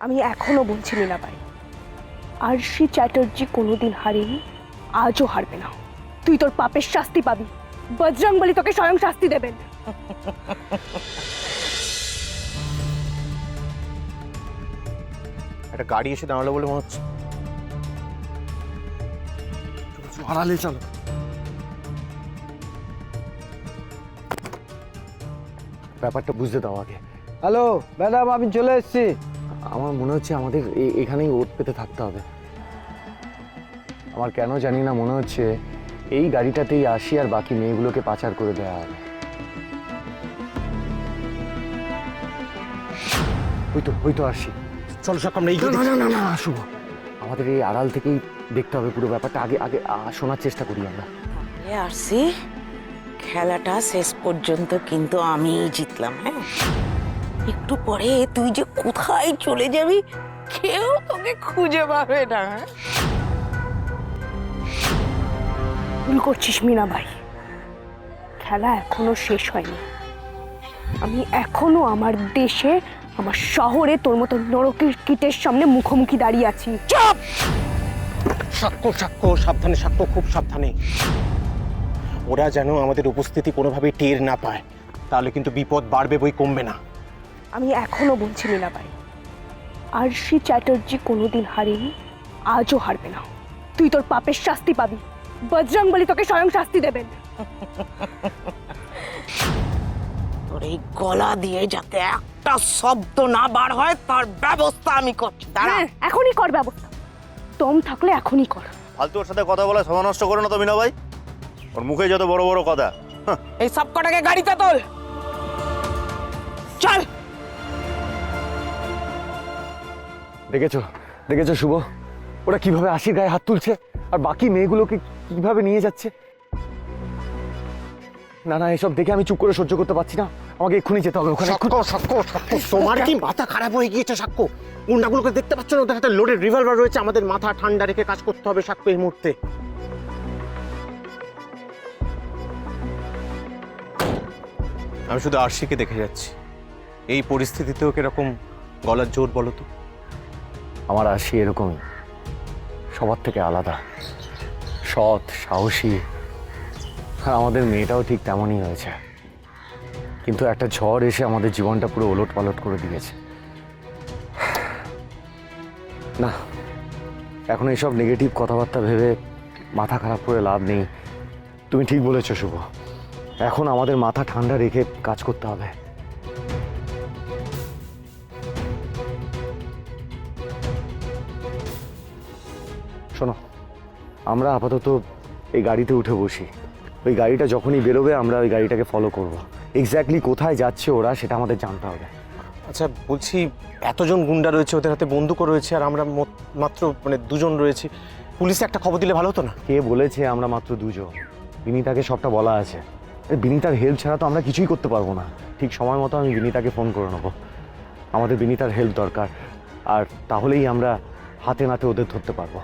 আমি এখনো বলছি মীনাবাই, আরশি চ্যাটার্জি কোনোদিন হারেনি, আজও হারবে না। তুই তোর পাপের শাস্তি পাবি, বজরংবলী তোকে স্বয়ং শাস্তি দেবেন। একটা গাড়ি এসে দাঁড়ালো বলে মনে হচ্ছে। আড়ালে চলো। ব্যাপারটা বুঝতে দাও আগে। হ্যালো ম্যাডাম, আমি চলে এসেছি। আমার মনে হচ্ছে আমাদের এখানেই ওট পেতে থাকতে হবে। আমার কেন জানি না মনে হচ্ছে এই গাড়িটাতেই আসি আর বাকি মেয়েগুলোকে পাচার করে দেওয়া হবে। ওই তো আসি। চলো সব আমরা না শুভ, আমাদের এই আড়াল থেকেই দেখতে হবে পুরো ব্যাপারটা। আগে আগে শোনার চেষ্টা করি আমরা। আরশি, খেলাটা শেষ পর্যন্ত কিন্তু আমিই জিতলাম। হ্যাঁ, একটু পরে তুই যে কোথায় চলে যাবি কেউ তোকে খুঁজে পাবে না। ভুল করছিস মীনাবাই, খেলা এখনো শেষ হয়নি। আমি এখনো আমার দেশে, আমার শহরে তোর মতো নরকের কীটের সামনে মুখোমুখি দাঁড়িয়ে আছি। চুপ! সাক্ষ্য সাক্ষ্য সাবধানে, সাক্ষ্য খুব সাবধানে। ওরা যেন আমাদের উপস্থিতি কোনোভাবে টের না পায়, তাহলে কিন্তু বিপদ বাড়বে বই কমবে না। আমি এখনো বলছি মীনাবাই, আরশি চ্যাটার্জি কোনোদিন হারেনি, আজও হারবে না। তুই তোর পাপের শাস্তি পাবি, বজরংবলী তোকে স্বয়ং শাস্তি দেবেন। তোর এই গলা দিয়ে যাতে একটা শব্দ না বার হয় তার ব্যবস্থা আমি করছি। দাঁড়া। হ্যাঁ, এখনই কর ব্যবস্থা। দম থাকলে এখনই কর। ফালতু ওর সাথে কথা বলা সময় নষ্ট করো না তো মীনাবাই। ওর মুখে যত বড় বড় কথা। এই সব কটাকে গাড়িতে তোল, চল। দেখেছো শুভ, ওরা কিভাবে আশির গায়ে হাত তুলছে আর বাকি মেয়েগুলোকে কিভাবে নিয়ে যাচ্ছে। না এসব দেখে আমি চুপ করে সহ্য করতে পারছি না। আমাকে এক্ষুনি যেতে হবে ওখানে। সাক্ষ্য তোমার কি মাথা খারাপ হয়ে গিয়েছে? সাক্ষ্য, গুন্ডাগুলোকে দেখতে পাচ্ছ না? ওদের হাতে লোডেড রিভলভার রয়েছে। আমাদের মাথা ঠান্ডা রেখে কাজ করতে হবে সাক্ষ্য এই মুহূর্তে। আমি শুধু আরশিকে দেখে যাচ্ছি। এই পরিস্থিতিতেও কিরকম গলার জোর বলো তো? আমার আরশি এরকমই, সবার থেকে আলাদা, সৎ, সাহসী। আর আমাদের মেয়েটাও ঠিক তেমনই হয়েছে, কিন্তু একটা ঝড় এসে আমাদের জীবনটা পুরো ওলট পালট করে দিয়েছে। না, এখন এইসব নেগেটিভ কথাবার্তা ভেবে মাথা খারাপ করে লাভ নেই। তুমি ঠিক বলেছো শুভ, এখন আমাদের মাথা ঠান্ডা রেখে কাজ করতে হবে। শোনো, আমরা আপাতত এই গাড়িতে উঠে বসি। ওই গাড়িটা যখনই বেরোবে আমরা ওই গাড়িটাকে ফলো করব। এক্স্যাক্টলি কোথায় যাচ্ছে ওরা সেটা আমাদের জানতে হবে। আচ্ছা বলছি, এতজন গুন্ডা রয়েছে, ওদের হাতে বন্দুকও রয়েছে, আর আমরা মাত্র দুজন রয়েছি। পুলিশে একটা খবর দিলে ভালো হতো না? কে বলেছে আমরা মাত্র দুজন? বিনীতাকে সবটা বলা আছে। বিনীতার হেল্প ছাড়া তো আমরা কিছুই করতে পারবো না। ঠিক সময় মতো আমি বিনীতাকে ফোন করে নেবো। আমাদের বিনীতার হেল্প দরকার, আর তাহলেই আমরা হাতে নাতে ওদের ধরতে পারবো।